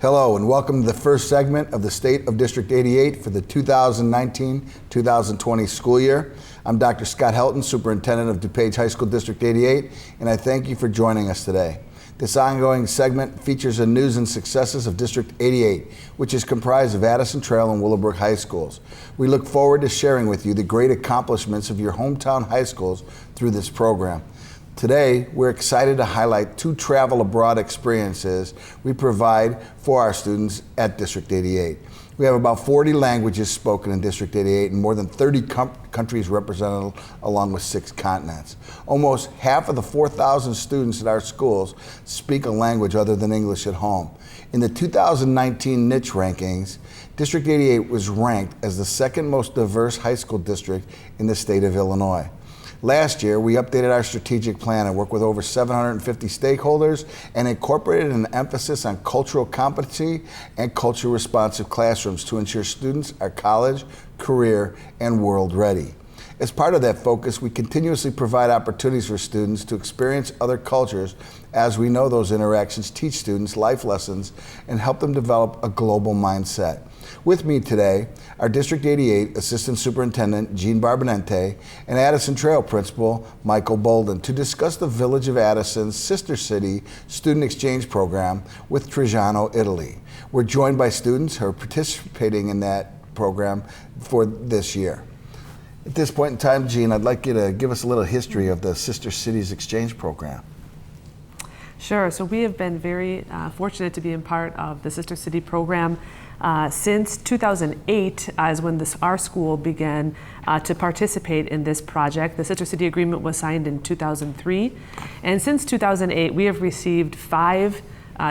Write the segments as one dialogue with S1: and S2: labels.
S1: Hello and welcome to the first segment of the State of District 88 for the 2019-2020 school year. I'm Dr. Scott HELTON, Superintendent of DuPage High School District 88, and I thank you for joining us today. This ongoing segment features the news and successes of District 88, which is comprised of Addison Trail and WILLOWBROOK high schools. We look forward to sharing with you the great accomplishments of your hometown high schools through this program. Today, we're excited to highlight 2 travel abroad experiences we provide for our students at District 88. We have about 40 languages spoken in District 88 and more than 30 countries represented along with 6 continents. Almost half of the 4,000 students at our schools speak a language other than English at home. In the 2019 niche rankings, District 88 was ranked as the second most diverse high school district in the state of Illinois. Last year, we updated our strategic plan and worked with over 750 stakeholders and incorporated an emphasis on cultural competency and culture responsive classrooms to ensure students are college, career, and world ready. As part of that focus, we continuously provide opportunities for students to experience other cultures, as we know those interactions teach students life lessons and help them develop a global mindset. With me today are District 88 Assistant Superintendent Jean Barbonente and Addison Trail Principal Michael Bolden to discuss the Village of Addison's sister city student exchange program with TRIGGIANO, Italy. We're joined by students who are participating in that program for this year. At this point in time, Jean, I'd like you to give us a little history of the Sister Cities Exchange Program.
S2: Sure. So we have been very fortunate to be a part of the Sister City program since 2008 is when our school began to participate in this project. The Sister City Agreement was signed in 2003. And since 2008, we have received 5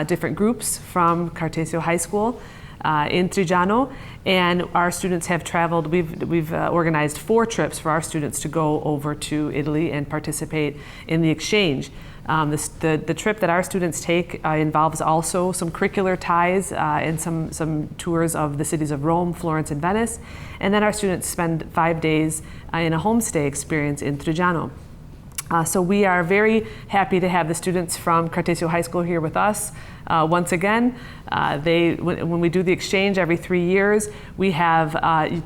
S2: different groups from Cartesio High School in Triggiano, and our students have traveled. We've organized 4 trips for our students to go over to Italy and participate in the exchange. The trip that our students take involves also some curricular ties and some tours of the cities of Rome, Florence, and Venice. And then our students spend 5 days in a homestay experience in Triggiano. So we are very happy to have the students from Cartesio High School here with us. Once again, when we do the exchange every 3 years, we have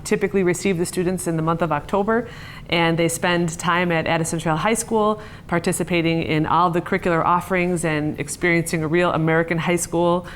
S2: typically received the students in the month of October, and they spend time at Addison Trail High School participating in all the curricular offerings and experiencing a real American high school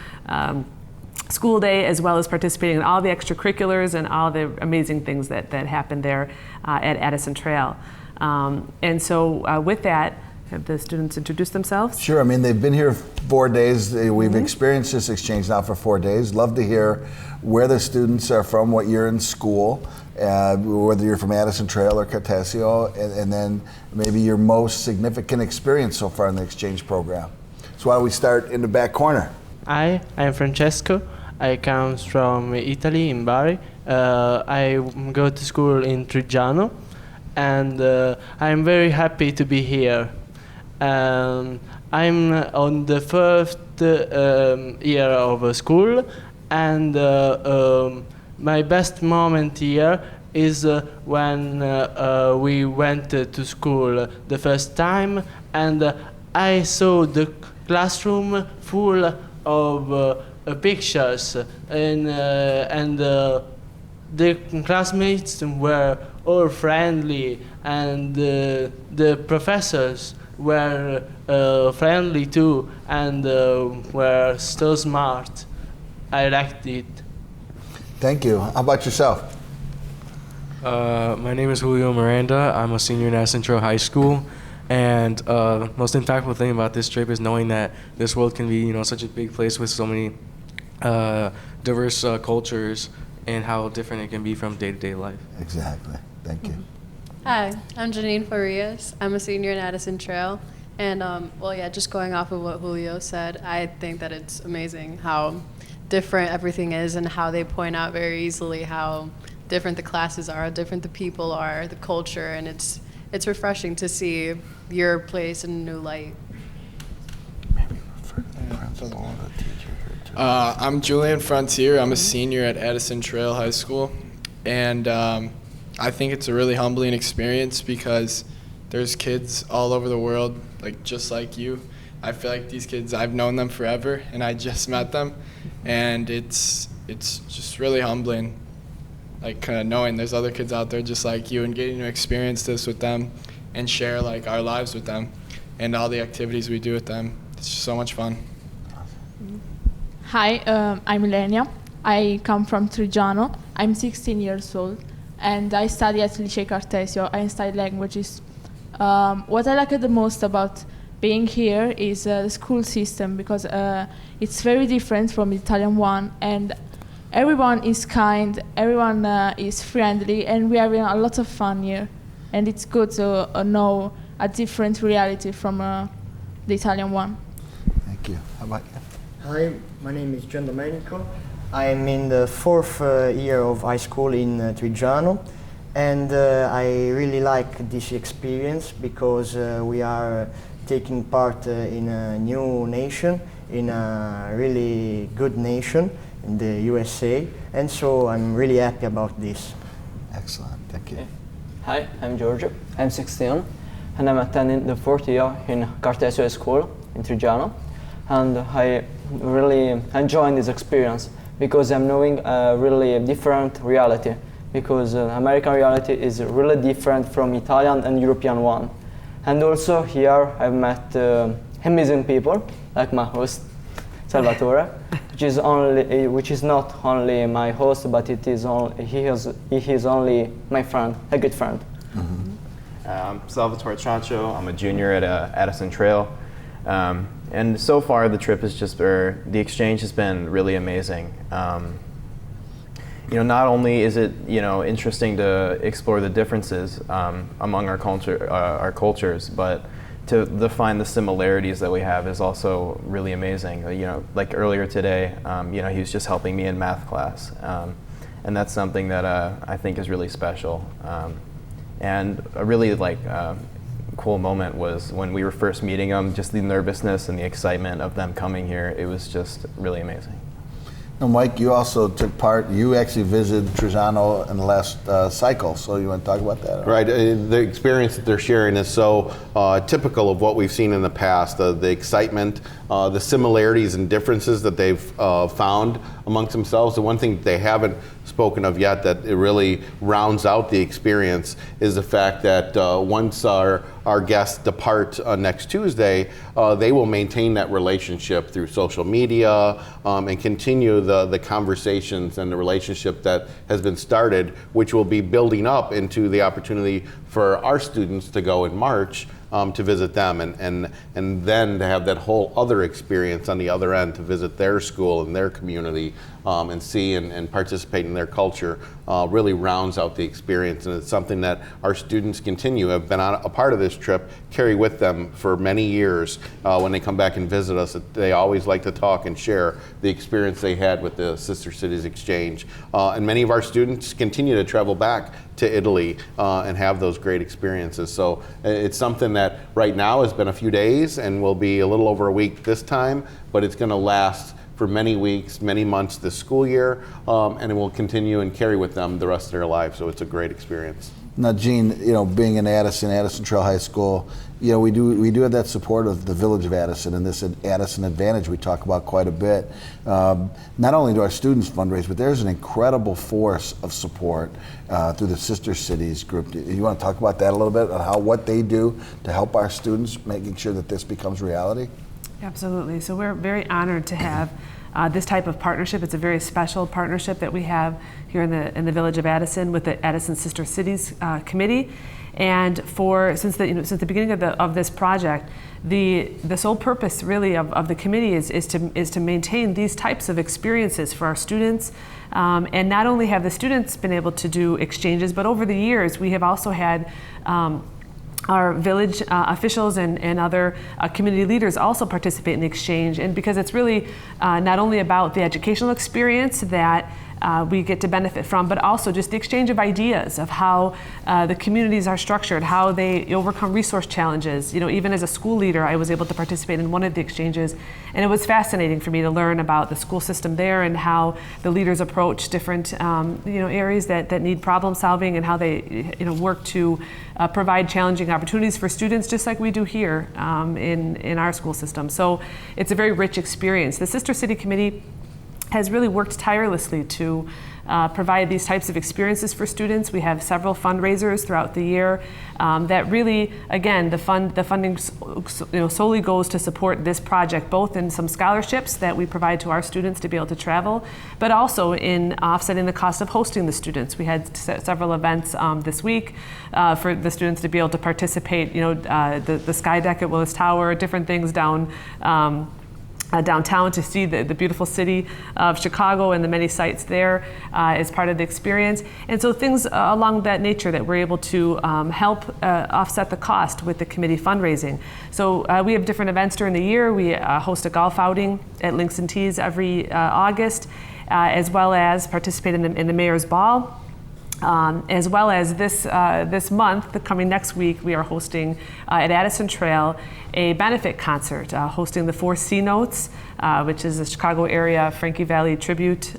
S2: school day, as well as participating in all the extracurriculars and all the amazing things that happen there at Addison Trail. And so with that, have the students introduce themselves?
S1: Sure. I mean, they've been here 4 days. We've experienced this exchange now for 4 days. Love to hear where the students are from, what year in school, whether you're from Addison Trail or Cartesio, and then maybe your most significant experience so far in the exchange program. So why don't we start in the back corner?
S3: Hi, I'm Francesco. I come from Italy, in Bari. I go to school in Triggiano, and I'm very happy to be here. I'm on the first year of school, and my best moment here is when we went to school the first time, and I saw the classroom full of pictures, and the classmates were all friendly, and the professors were friendly too, and were so smart. I liked it.
S1: Thank you. How about yourself?
S4: My name is Julio Miranda. I'm a senior in Addison Trail High School, and most impactful thing about this trip is knowing that this world can be, such a big place with so many diverse cultures, and how different it can be from day-to-day life.
S1: Exactly. Thank you.
S5: Hi, I'm Janine Farias. I'm a senior in Addison Trail. And just going off of what Julio said, I think that it's amazing how different everything is, and how they point out very easily how different the classes are, how different the people are, the culture, and it's refreshing to see your place in a new light.
S1: Maybe refer to the principal or the teacher here too.
S6: I'm Julian Frontier. I'm a senior at Addison Trail High School, and I think it's a really humbling experience because there's kids all over the world, just like you, I feel like these kids, I've known them forever, and I just met them, and it's just really humbling, like knowing there's other kids out there just like you and getting to experience this with them and share like our lives with them and all the activities we do with them. It's just so much fun.
S7: Hi, I'm ILLENIA. I come from TRIGGIANO. I'm 16 years old, and I study at Liceo Cartesio. I study languages. What I like the most about being here is the school system, because it's very different from the Italian one, and everyone is kind, everyone is friendly, and we are having a lot of fun here. And it's good to know a different reality from the Italian one.
S1: Thank you. How about you?
S8: Hi, my name is GIANDOMENICO. I'm in the 4th year of high school in TRIGGIANO, and I really like this experience because we are taking part in a new nation, in a really good nation in the USA, and so I'm really happy about this.
S1: Excellent. Thank you.
S9: Hi, I'm GIORGIO. I'm 16 and I'm attending the 4th year in Cartesio School in TRIGGIANO, and I really enjoying this experience because I'm knowing a really different reality, because American reality is really different from Italian and European one. And also here I've met amazing people like my host Salvatore, which is not only my host, but he is only my friend, a good friend.
S10: Salvatore Ciacccio. I'm a junior at Addison Trail. And so far the trip is the exchange has been really amazing. You know, not only is it, you know, interesting to explore the differences among our cultures, but to find the similarities that we have is also really amazing. You know, like earlier today, you know, he was just helping me in math class, and that's something that I think is really special. And a really cool moment was when we were first meeting them, just the nervousness and the excitement of them coming here. It was just really amazing.
S1: Now, Mike, you also took part. You actually visited TRIGGIANO in the last cycle, so you want to talk about that?
S11: Right. The experience that they're sharing is so typical of what we've seen in the past. The excitement, the similarities and differences that they've found amongst themselves. The one thing that they haven't spoken of yet that it really rounds out the experience is the fact that once our guests depart next Tuesday, they will maintain that relationship through social media and continue the conversations and the relationship that has been started, which will be building up into the opportunity for our students to go in March to visit them, and then to have that whole other experience on the other end to visit their school and their community and see and participate in their culture really rounds out the experience. And it's something that our students have been on a part of this trip, carry with them for many years. When they come back and visit us, they always like to talk and share the experience they had with the Sister Cities Exchange. And many of our students continue to travel back to Italy and have those great experiences. So it's something that right now has been a few days and will be a little over a week this time, but it's going to last for many weeks, many months this school year, and it will continue and carry with them the rest of their lives. So it's a great experience.
S1: Now, Gene, you know, being in Addison Trail High School, you know, we do have that support of the village of Addison and this Addison Advantage we talk about quite a bit. Not only do our students fundraise, but there's an incredible force of support through the Sister Cities group. You want to talk about that a little bit, on what they do to help our students, making sure that this becomes reality?
S2: Absolutely. So we're very honored to have this type of partnership. It's a very special partnership that we have here in the village of Addison with the Addison Sister Cities Committee. And since the beginning of this project, the sole purpose really of the committee is to maintain these types of experiences for our students. And not only have the students been able to do exchanges, but over the years we have also had our village officials and other community leaders also participate in the exchange. And because it's really not only about the educational experience that we get to benefit from, but also just the exchange of ideas of how the communities are structured, how they overcome resource challenges. You know, even as a school leader, I was able to participate in one of the exchanges, and it was fascinating for me to learn about the school system there and how the leaders approach different areas that need problem solving, and how they work to provide challenging opportunities for students, just like we do here in our school system. So it's a very rich experience. The Sister City Committee has really worked tirelessly to provide these types of experiences for students. We have several fundraisers throughout the year that really, again, the funding solely goes to support this project, both in some scholarships that we provide to our students to be able to travel, but also in offsetting the cost of hosting the students. We had several events this week for the students to be able to participate, the sky deck at Willis Tower, different things downtown to see the beautiful city of Chicago and the many sites there as part of the experience. And so things along that nature that we're able to help offset the cost with the committee fundraising. So we have different events during the year. We host a golf outing at Links and Tees every August, as well as participate in the Mayor's Ball. As well as this month, coming next week, we are hosting at Addison Trail a benefit concert, hosting the 4 C Notes, which is a Chicago area Frankie Valli tribute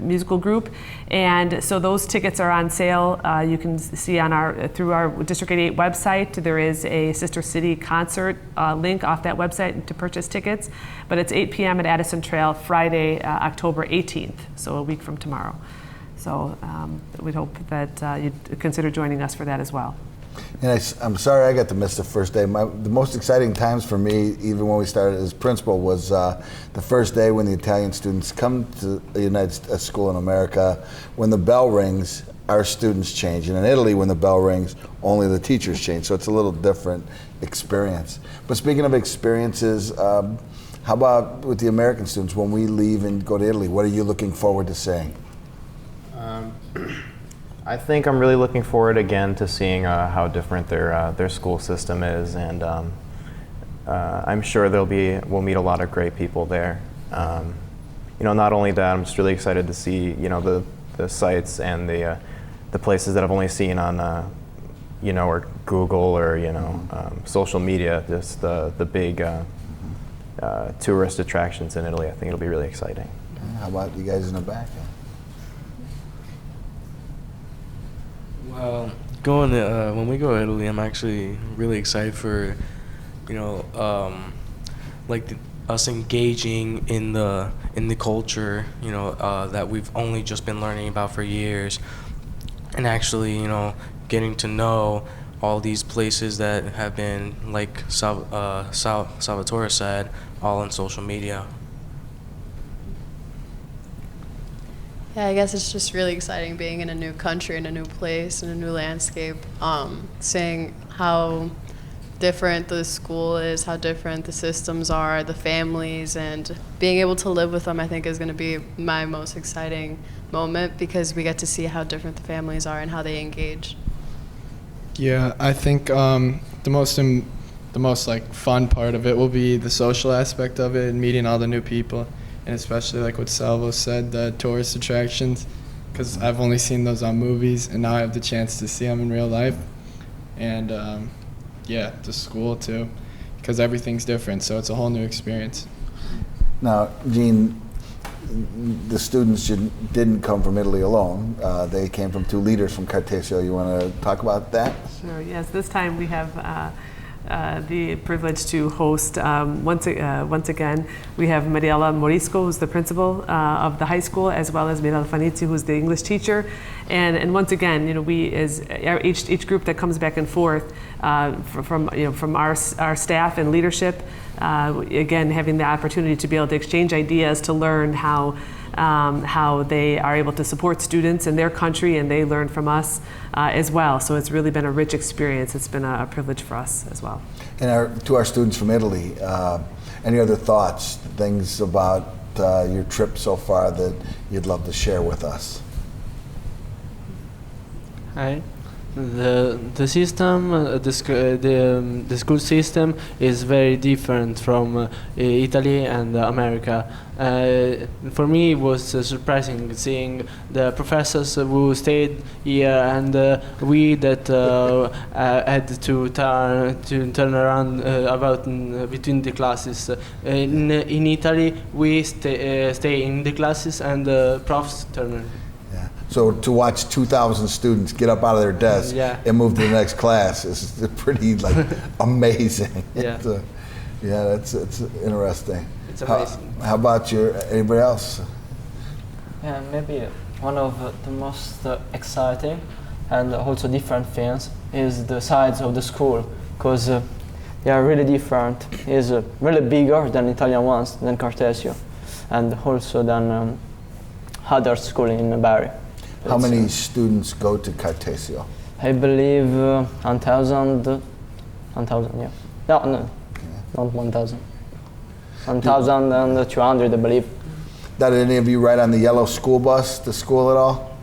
S2: musical group. And so those tickets are on sale. You can see through our District 88 website, there is a Sister City concert link off that website to purchase tickets. But it's 8 p.m. at Addison Trail, Friday, October 18th, so a week from tomorrow. So we'd hope that you'd consider joining us for that as well.
S1: And I'm sorry I got to miss the first day. The most exciting times for me, even when we started as principal, was the first day when the Italian students come to a United School in America. When the bell rings, our students change. And in Italy, when the bell rings, only the teachers change. So it's a little different experience. But speaking of experiences, how about with the American students? When we leave and go to Italy, what are you looking forward to seeing?
S10: I think I'm really looking forward again to seeing how different their school system is, and I'm sure we'll meet a lot of great people there. Not only that, I'm just really excited to see the sites and the places that I've only seen on or Google or social media. Just the big tourist attractions in Italy. I think it'll be really exciting.
S1: How about you guys in the back?
S4: Well, when we go to Italy, I'm actually really excited for, us engaging in the culture, that we've only just been learning about for years, and actually, getting to know all these places that have been, like Salvatore said, all on social media.
S5: Yeah, I guess it's just really exciting being in a new country, in a new place, in a new landscape, seeing how different the school is, how different the systems are, the families, and being able to live with them, I think, is going to be my most exciting moment, because we get to see how different the families are and how they engage.
S6: Yeah, I think the most fun part of it will be the social aspect of it and meeting all the new people. And especially like what Salvo said, the tourist attractions, because I've only seen those on movies, and now I have the chance to see them in real life. And the school too, because everything's different, so it's a whole new experience.
S1: Now, Jean, the students didn't come from Italy alone. They came from 2 leaders from Cartesio. You want to talk about that?
S2: Sure, yes. This time we have the privilege to host, once again, we have Mariela Morisco, who's the principal of the high school, as well as Miranda Fanizzi, who's the English teacher. And once again, we, as each group that comes back and forth from our staff and leadership, again, having the opportunity to be able to exchange ideas, to learn how they are able to support students in their country, and they learn from us as well. So it's really been a rich experience. It's been a privilege for us as well.
S1: And to our students from Italy, any other thoughts, things about your trip so far that you'd love to share with us?
S3: Hi. The system, the school system is very different from Italy and America. For me, it was surprising seeing the professors who stayed here and we that had to turn around about between the classes. In Italy, we stay in the classes and profs turn.
S1: Yeah. So to watch 2,000 students get up out of their desk and move to the next class is pretty amazing.
S3: Yeah.
S1: That's interesting.
S3: It's amazing.
S1: How about anybody else?
S9: Yeah, maybe one of the most exciting and also different things is the size of the school, because they are really different. It's really bigger than Italian ones, than Cartesio, and also than other school in Bari.
S1: How many students go to Cartesio?
S9: I believe 1,000, yeah. No, not 1,000. 1,200, I believe.
S1: Did any of you ride on the yellow school bus to school at all?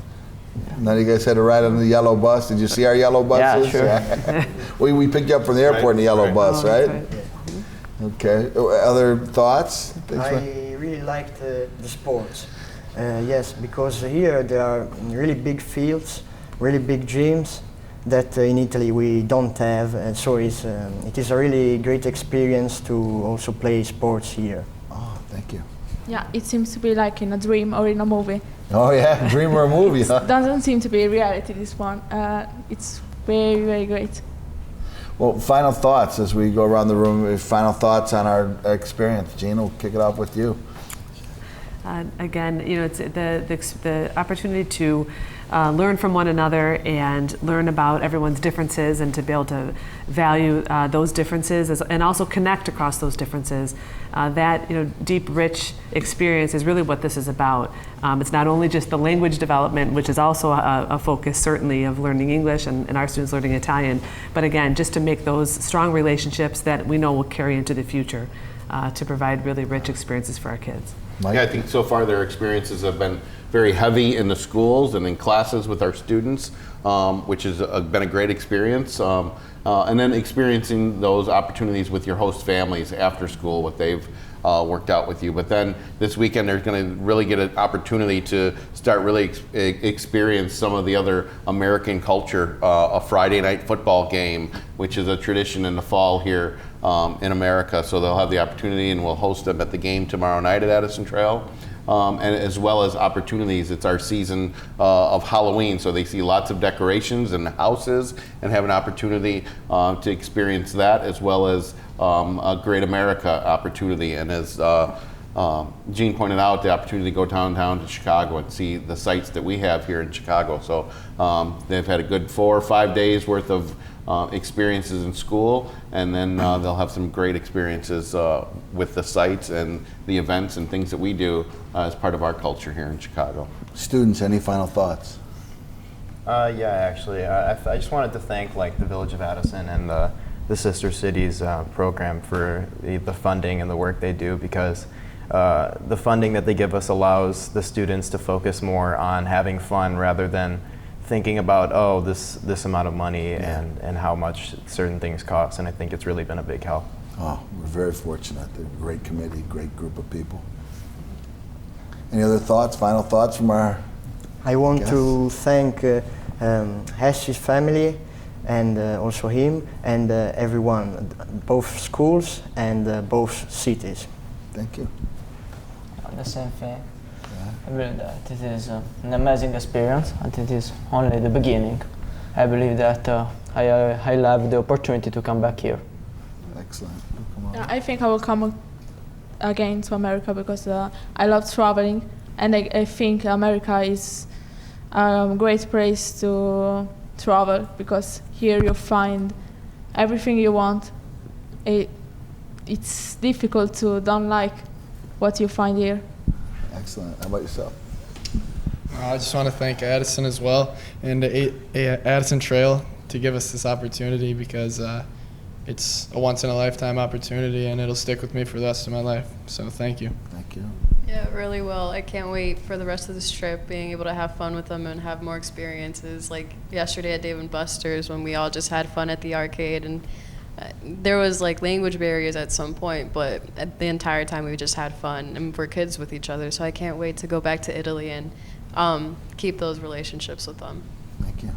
S1: None of you guys had to ride on the yellow bus? Did you see our yellow buses?
S9: Yeah, sure.
S1: We picked you up from the airport in the yellow bus, right? Okay. Other thoughts?
S8: I really liked the sports. Yes, because here there are really big fields, really big gyms that in Italy we don't have. So it is a really great experience to also play sports here.
S1: Oh, thank you.
S7: Yeah, it seems to be like in a dream or in a movie.
S1: Oh yeah, dream or a movie, huh?
S7: It doesn't seem to be reality, this one. It's very, very great.
S1: Well, final thoughts as we go around the room. Final thoughts on our experience. Jean, we'll kick it off with you.
S2: Again, it's the opportunity to learn from one another and learn about everyone's differences and to be able to value those differences and also connect across those differences. That deep, rich experience is really what this is about. It's not only just the language development, which is also a focus certainly of learning English and our students learning Italian, but again, just to make those strong relationships that we know will carry into the future to provide really rich experiences for our kids.
S1: Mike?
S11: Yeah, I think so far their experiences have been very heavy in the schools and in classes with our students, which has been a great experience. And then experiencing those opportunities with your host families after school, what they've worked out with you. But then this weekend they're going to really get an opportunity to start really experience some of the other American culture. A Friday night football game, which is a tradition in the fall here in America. So they'll have the opportunity, and we'll host them at the game tomorrow night at Addison Trail. And as well as opportunities. It's our season of Halloween, so they see lots of decorations in the houses and have an opportunity to experience that, as well as a Great America opportunity. And as Jean pointed out, the opportunity to go downtown to Chicago and see the sites that we have here in Chicago. So they've had a good 4 or 5 days worth of experiences in school, and then they'll have some great experiences with the sites and the events and things that we do as part of our culture here in Chicago.
S1: Students, any final thoughts?
S10: Yeah, actually, I just wanted to thank the Village of Addison and the Sister Cities program for the funding and the work they do, because the funding that they give us allows the students to focus more on having fun rather than thinking about, oh, this amount of money and how much certain things cost, and I think it's really been a big help.
S1: Oh, we're very fortunate. They're a great committee, great group of people. Any other thoughts, final thoughts from our
S8: I want
S1: guests?
S8: to thank Hess's family and also him and everyone, both schools and both cities.
S1: Thank you.
S9: The same thing. I believe that it is an amazing experience, and it is only the beginning. I believe that I'll have the opportunity to come back here.
S1: Excellent. Come on.
S7: I think I will come again to America because I love traveling, and I think America is a great place to travel because here you find everything you want. It's difficult to don't like what you find here.
S1: Excellent. How about yourself?
S6: I just want to thank Addison as well and the Addison Trail to give us this opportunity, because it's a once-in-a-lifetime opportunity and it'll stick with me for the rest of my life. So thank you.
S1: Thank you.
S5: Yeah, it really will. I can't wait for the rest of this trip, being able to have fun with them and have more experiences. Like yesterday at Dave & Buster's when we all just had fun at the arcade, and there was like language barriers at some point, but at the entire time we just had fun and we're kids with each other. So I can't wait to go back to Italy and keep those relationships with them.
S1: Thank you.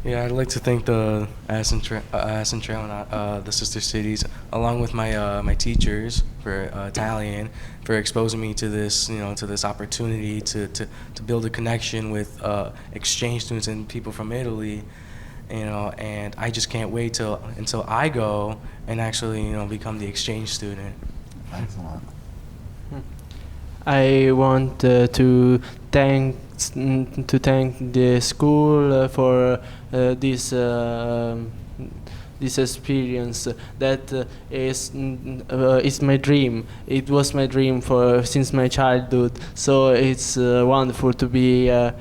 S4: Yeah, I'd like to thank the Addison Trail and the sister cities, along with my teachers for Italian, for exposing me to this, to this opportunity to build a connection with exchange students and people from Italy, and I just can't wait until I go and actually, become the exchange student.
S1: Excellent.
S3: I want to thank the school for this experience that is my dream. It was my dream since my childhood. So it's wonderful to be I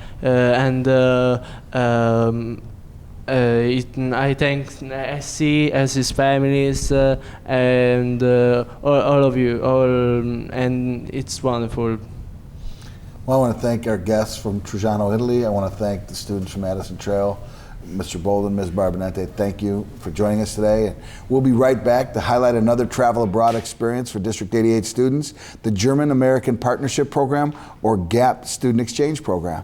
S3: thank SC as his families and all of you, and it's wonderful.
S1: Well, I want to thank our guests from TRIGGIANO, Italy. I want to thank the students from Addison Trail. Mr. Bolden, Ms. Barbonente, thank you for joining us today. We'll be right back to highlight another travel abroad experience for District 88 students, the German-American Partnership Program, or GAP Student Exchange Program.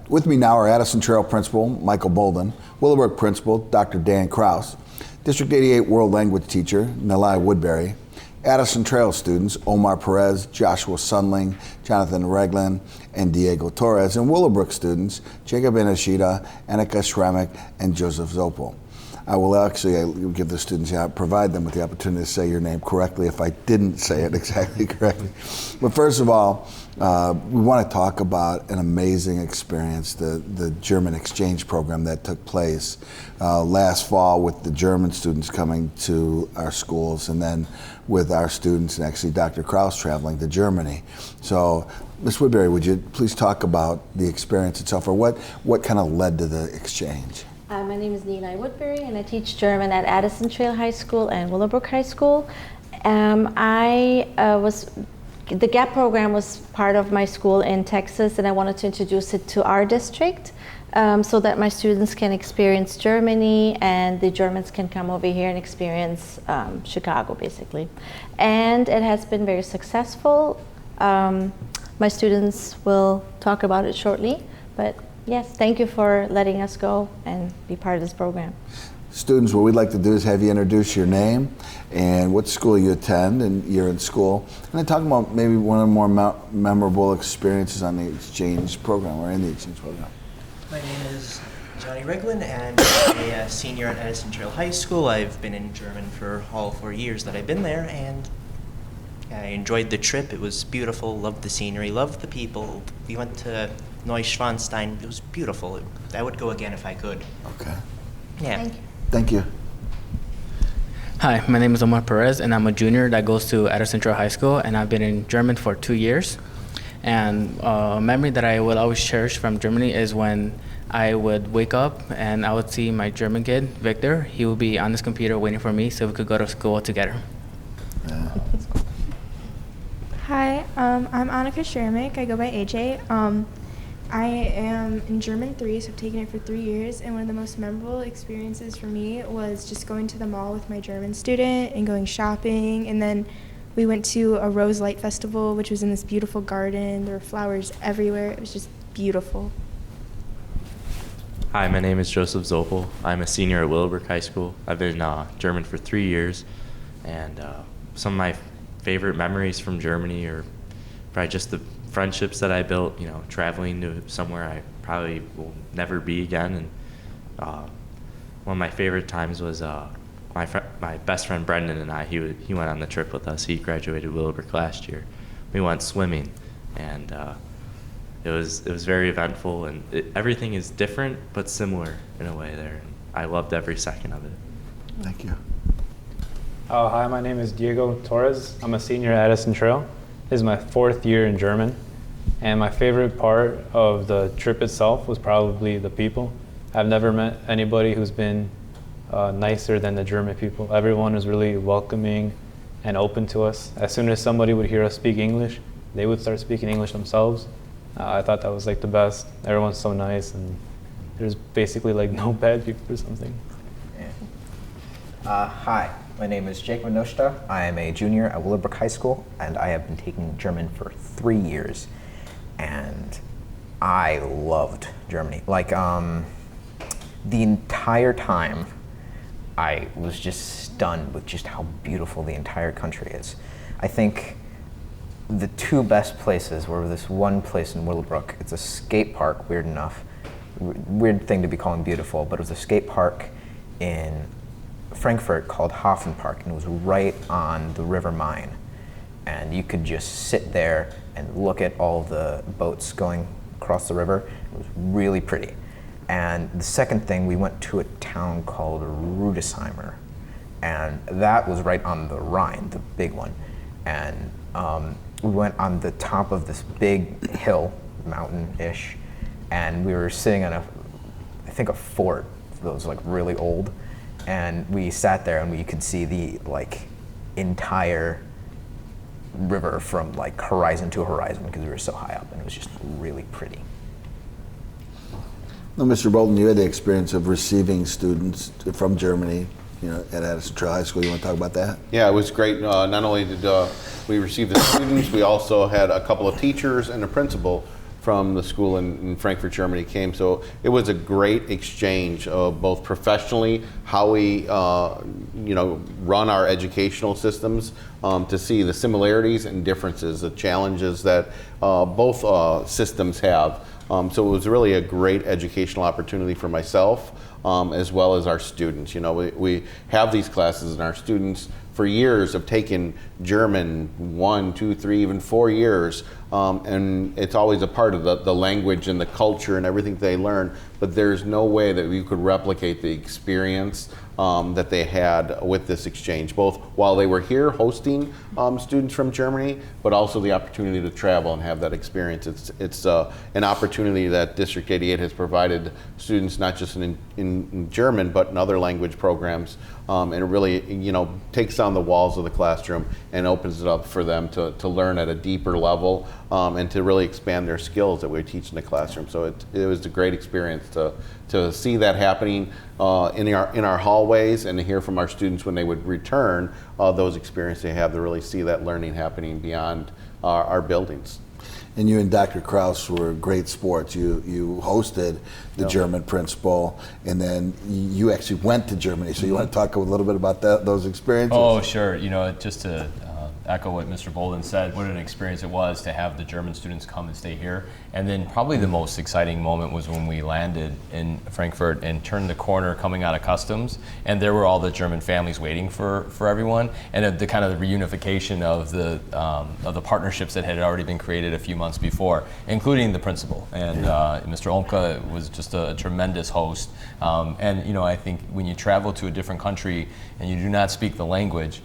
S1: With me now are Addison Trail Principal Michael Bolden, Willowbrook Principal Dr. Dan KRAUSE, District 88 World Language Teacher NILAY Woodbury, Addison Trail students Omar Perez, Joshua Sunling, Jonathan ROEGLIN, and Diego Torres, and Willowbrook students Jacob INOSHITA, Annika Schramek, and Joseph ZOPEL. I will actually give the students, provide them with the opportunity to say your name correctly if I didn't say it exactly correctly. But first of all, we want to talk about an amazing experience, the German exchange program that took place last fall with the German students coming to our schools, and then with our students and actually Dr. KRAUSE traveling to Germany. So, Ms. Woodbury, would you please talk about the experience itself, or what kind of led to the exchange?
S12: My name is NILAY Woodbury, and I teach German at Addison Trail High School and Willowbrook High School. The GAP program was part of my school in Texas, and I wanted to introduce it to our district so that my students can experience Germany and the Germans can come over here and experience Chicago, basically. And it has been very successful. My students will talk about it shortly, but yes, thank you for letting us go and be part of this program.
S1: Students, what we'd like to do is have you introduce your name and what school you attend and you're in school, and then talk about maybe one of the more memorable experiences on the exchange program or in the exchange program.
S13: My name is Johnny Reglin, and I'm a senior at Addison Trail High School. I've been in German for all 4 years that I've been there, and I enjoyed the trip. It was beautiful, loved the scenery, loved the people. We went to Neuschwanstein. It was beautiful. I would go again if I could.
S1: Okay.
S13: Yeah.
S12: Thank you.
S1: Thank you.
S14: Hi, my name is Omar Perez, and I'm a junior that goes to Addison Trail High School, and I've been in German for 2 years. And a memory that I will always cherish from Germany is when I would wake up and I would see my German kid, Victor. He would be on his computer waiting for me so we could go to school together.
S1: Yeah.
S15: Hi, I'm Annika Schramek. I go by AJ. I am in German 3, so I've taken it for 3 years, and one of the most memorable experiences for me was just going to the mall with my German student and going shopping, and then we went to a Rose Light Festival, which was in this beautiful garden. There were flowers everywhere. It was just beautiful.
S16: Hi, my name is Joseph Zopel. I'm a senior at Willowbrook High School. I've been German for 3 years, and some of my favorite memories from Germany are probably just the friendships that I built, traveling to somewhere I probably will never be again. And one of my favorite times was my best friend Brendan and I. He went on the trip with us. He graduated Willowbrook last year. We went swimming, and it was very eventful, and everything is different but similar in a way there. And I loved every second of it.
S1: Thank you.
S17: Hi, my name is Diego Torres. I'm a senior at Addison Trail. This is my 4th year in German, and my favorite part of the trip itself was probably the people. I've never met anybody who's been nicer than the German people. Everyone was really welcoming and open to us. As soon as somebody would hear us speak English, they would start speaking English themselves. I thought that was like the best. Everyone's so nice, and there's basically like no bad people or something.
S18: Hi, my name is Jake INOSHITA. I am a junior at WILLOWBROOK High School, and I have been taking German for 3 years. And I loved Germany. Like, the entire time, I was just stunned with just how beautiful the entire country is. I think the 2 best places were this one place in WILLOWBROOK. It's a skate park, weird enough. Weird thing to be calling beautiful, but it was a skate park in Frankfurt called Hafenpark, and it was right on the River Main. And you could just sit there and look at all the boats going across the river. It was really pretty. And the second thing, we went to a town called Rudesheimer, and that was right on the Rhine, the big one. And we went on the top of this big hill, mountain-ish, and we were sitting on I think a fort that was like really old. And we sat there and we could see the like entire river from like horizon to horizon because we were so high up, and it was just really pretty.
S1: Now, Mr. Bolden, you had the experience of receiving students from Germany, at Addison Trail High School. You want to talk about that?
S11: Yeah, it was great. Not only did we receive the students, we also had a couple of teachers and a principal from the school in Frankfurt, Germany came. So it was a great exchange of both professionally, how we run our educational systems, to see the similarities and differences, the challenges that both systems have. So it was really a great educational opportunity for myself, as well as our students. We have these classes, and our students for years have taken German 1, 2, 3, even 4 years, and it's always a part of the language and the culture and everything they learn, but there's no way that you could replicate the experience that they had with this exchange, both while they were here hosting students from Germany, but also the opportunity to travel and have that experience. It's an opportunity that District 88 has provided students, not just in German, but in other language programs, and it really takes down the walls of the classroom and opens it up for them to learn at a deeper level, and to really expand their skills that we teach in the classroom. So it was a great experience to see that happening in our hallways, and to hear from our students when they would return those experiences they have, to really see that learning happening beyond our buildings.
S1: And you and Dr. Krause were great sports. You hosted the German principal, and then you actually went to Germany. So you want to talk a little bit about those experiences?
S19: Oh, sure. Just to echo what Mr. Bolden said, what an experience it was to have the German students come and stay here. And then probably the most exciting moment was when we landed in Frankfurt and turned the corner coming out of customs, and there were all the German families waiting for everyone, and the kind of the reunification of the partnerships that had already been created a few months before, including the principal. And Mr. Olmke was just a tremendous host. And I think when you travel to a different country and you do not speak the language,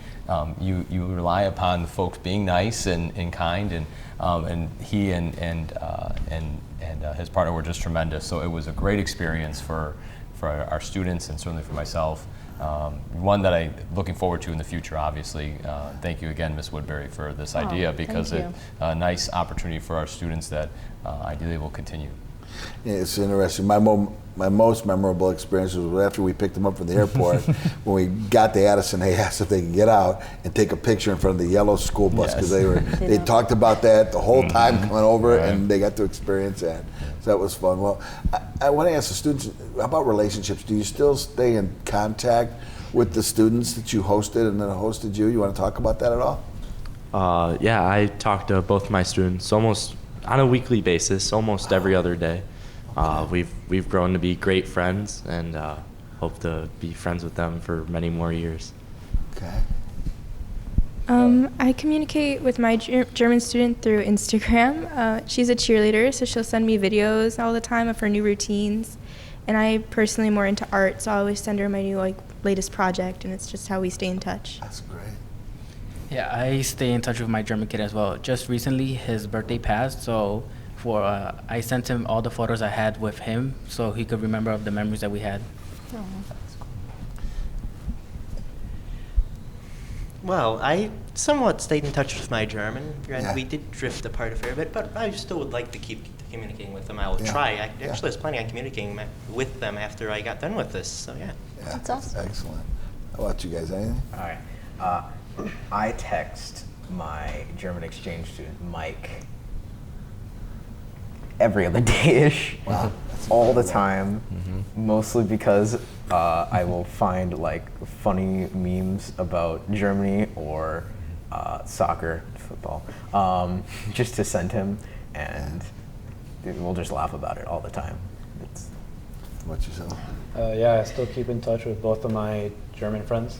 S19: you rely upon the folks being nice and kind, and he and his partner were just tremendous. So it was a great experience for our students, and certainly for myself. One that I'm looking forward to in the future, obviously. Thank you again, Ms. Woodbury, for this idea, because it's a nice opportunity for our students that ideally will continue.
S1: Yeah, it's interesting. My most memorable experience was after we picked them up from the airport. When we got to Addison, they asked if they could get out and take a picture in front of the yellow school bus, because they talked about that the whole time coming over, and they got to experience that. So that was fun. Well, I want to ask the students about relationships. Do you still stay in contact with the students that you hosted and that hosted you? You want to talk about that at all?
S16: Yeah, I talk to both my students almost on a weekly basis, almost every other day. We've grown to be great friends, and hope to be friends with them for many more years.
S1: Okay.
S15: I communicate with my German student through Instagram. She's a cheerleader, so she'll send me videos all the time of her new routines. And I personally am more into art, so I always send her my new latest project, and it's just how we stay in touch.
S1: That's great.
S14: Yeah, I stay in touch with my German kid as well. Just recently, his birthday passed, so I sent him all the photos I had with him, so he could remember of the memories that we had.
S13: Well, I somewhat stayed in touch with my German, and
S1: Yeah.
S13: we did drift apart a fair bit, but I still would like to keep communicating with them. I will
S1: Yeah.
S13: try. I
S1: Yeah.
S13: actually was planning on communicating with them after I got done with this, so yeah.
S1: That's awesome. Excellent. How about you guys? Anything?
S18: All right. I text my German exchange student, Mike, every other day-ish, all the time, mostly because I will find like funny memes about Germany or soccer, football, just to send him, and we'll just laugh about it all the time.
S1: How about yourself?
S17: Yeah, I still keep in touch with both of my German friends.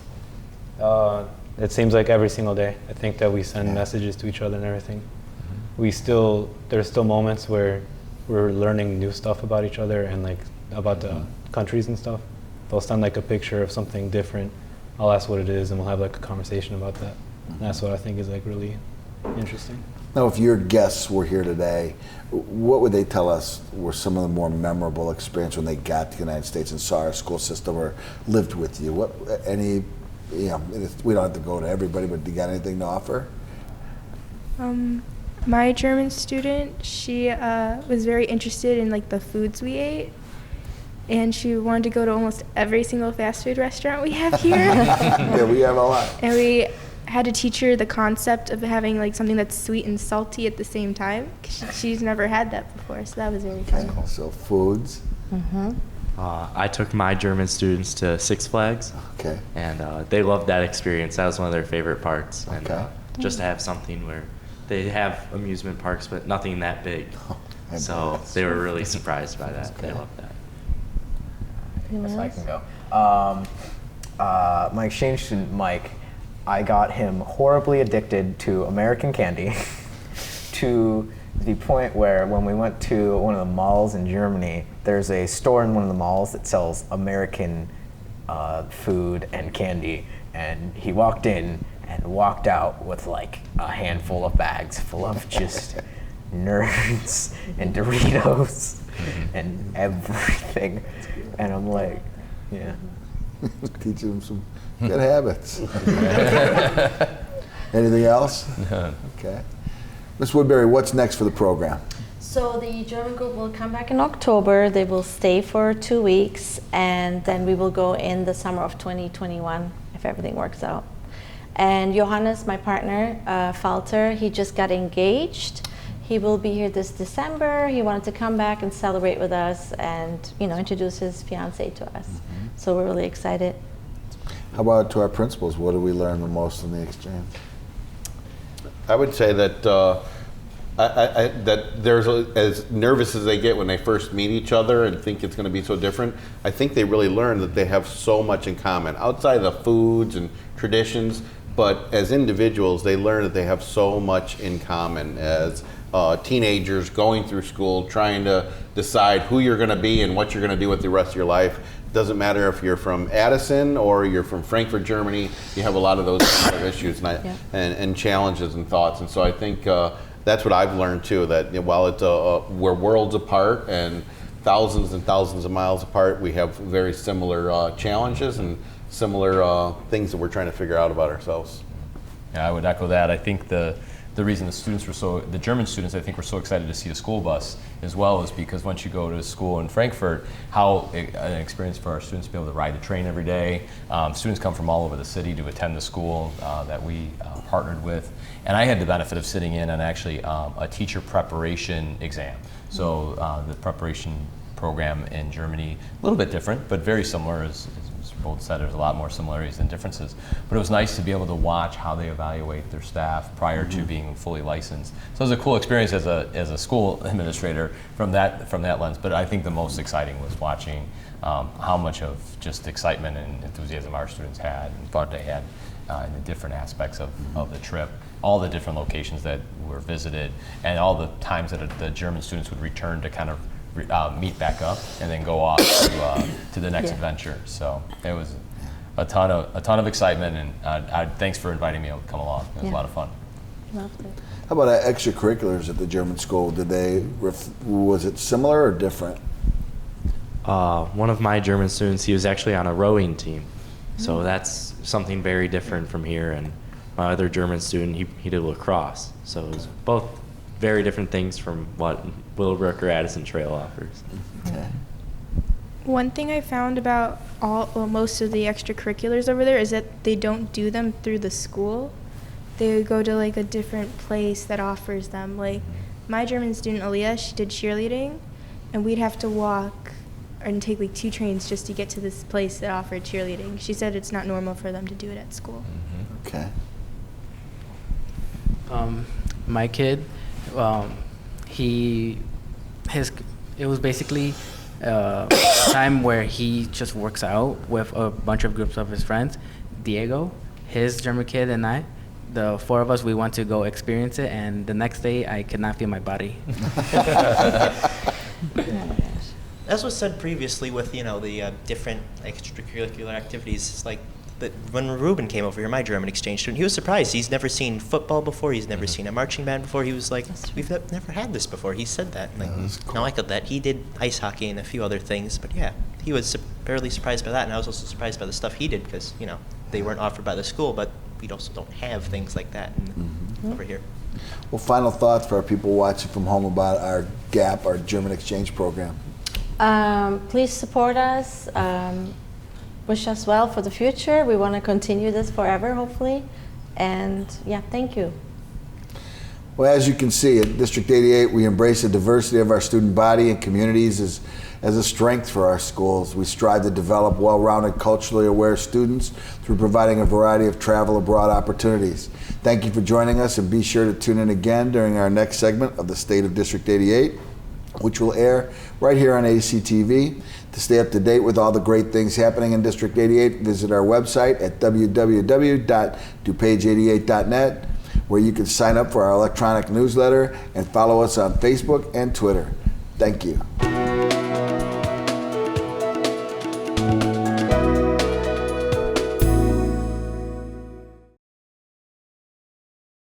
S17: It seems like every single day. I think that we send messages to each other and everything. There's still moments where we're learning new stuff about each other and like about the countries and stuff. They'll send like a picture of something different. I'll ask what it is and we'll have like a conversation about that. And that's what I think is like really interesting.
S1: Now, if your guests were here today, what would they tell us were some of the more memorable experiences when they got to the United States and saw our school system or lived with you? We don't have to go to everybody, but do you got anything to offer?
S15: My German student, she was very interested in like the foods we ate, and she wanted to go to almost every single fast food restaurant we have here.
S1: Yeah, we have a lot.
S15: And we had to teach her the concept of having like something that's sweet and salty at the same time. 'Cause she's never had that before, so that was very fun.
S1: So foods.
S16: I took my German students to Six Flags.
S1: Okay.
S16: And they loved that experience. That was one of their favorite parts. And just to have something where they have amusement parks, but nothing that big. So they were really surprised by that. They loved that.
S18: Yes, I can go. My exchange student, Mike, I got him horribly addicted to American candy to the point where when we went to one of the malls in Germany, there's a store in one of the malls that sells American food and candy, and he walked in and walked out with like a handful of bags full of just Nerds and Doritos and everything, and I'm like, yeah.
S1: Teaching them some good habits. Anything else?
S19: No.
S1: Okay. Ms. Woodbury, what's next for the program?
S12: So the German group will come back in October. They will stay for 2 weeks, and then we will go in the summer of 2021 if everything works out. And Johannes, my partner, Falter, he just got engaged. He will be here this December. He wanted to come back and celebrate with us and, you know, introduce his fiancée to us. So we're really excited.
S1: How about to our principals? What did we learn the most in the exchange?
S11: I would say that that there's as nervous as they get when they first meet each other and think it's going to be so different. I think they really learn that they have so much in common outside of the foods and traditions. But as individuals, they learn that they have so much in common as teenagers going through school, trying to decide who you're going to be and what you're going to do with the rest of your life. Doesn't matter if you're from Addison or you're from Frankfurt, Germany. You have a lot of those kind of issues and challenges and thoughts. And so I think that's what I've learned too. That while it's we're worlds apart and thousands of miles apart, we have very similar challenges and similar things that we're trying to figure out about ourselves.
S19: Yeah, I would echo that. I think the reason the German students, I think, were so excited to see a school bus as well is because once you go to school in Frankfurt, how an experience for our students to be able to ride the train every day. Students come from all over the city to attend the school that we partnered with. And I had the benefit of sitting in on actually a teacher preparation exam. So the preparation program in Germany, a little bit different, but very similar as both said. There's a lot more similarities than differences. But it was nice to be able to watch how they evaluate their staff prior to being fully licensed. So it was a cool experience as a school administrator from that lens. But I think the most exciting was watching how much of just excitement and enthusiasm our students had and fun they had in the different aspects of the trip, all the different locations that were visited, and all the times that the German students would return to kind of meet back up and then go off to the next adventure. So it was a ton of excitement, and thanks for inviting me to come along. It was a lot of fun.
S12: Loved it.
S1: How about extracurriculars at the German school? Was it similar or different?
S16: One of my German students, he was actually on a rowing team. So that's something very different from here, and my other German student, he did lacrosse. So it was both very different things from what Willowbrook or Addison Trail offers.
S1: Okay.
S15: One thing I found about most of the extracurriculars over there is that they don't do them through the school. They go to like a different place that offers them. Like my German student Aaliyah, she did cheerleading, and we'd have to walk and take like 2 trains just to get to this place that offered cheerleading. She said it's not normal for them to do it at school.
S1: Okay.
S14: My kid, it was basically a time where he just works out with a bunch of groups of his friends. Diego, his German kid, and I, the 4 of us, we went to go experience it, and the next day I could not feel my body.
S13: As was said previously with, the different extracurricular activities, it's like that when Ruben came over here, my German exchange student, he was surprised. He's never seen football before. He's never seen a marching band before. He was like, we've never had this before. He said that. Like, no, I got that. He did ice hockey and a few other things, but yeah, he was fairly surprised by that, and I was also surprised by the stuff he did because, they weren't offered by the school, but we also don't have things like that over here.
S1: Well, final thoughts for our people watching from home about our GAP, our German exchange program.
S12: Please support us. Wish us well for the future. We want to continue this forever, hopefully. And yeah, thank you.
S1: Well, as you can see, at District 88, we embrace the diversity of our student body and communities as a strength for our schools. We strive to develop well-rounded, culturally aware students through providing a variety of travel abroad opportunities. Thank you for joining us, and be sure to tune in again during our next segment of the State of District 88, which will air right here on ACTV. To stay up to date with all the great things happening in District 88, visit our website at www.dupage88.net, where you can sign up for our electronic newsletter and follow us on Facebook and Twitter. Thank you.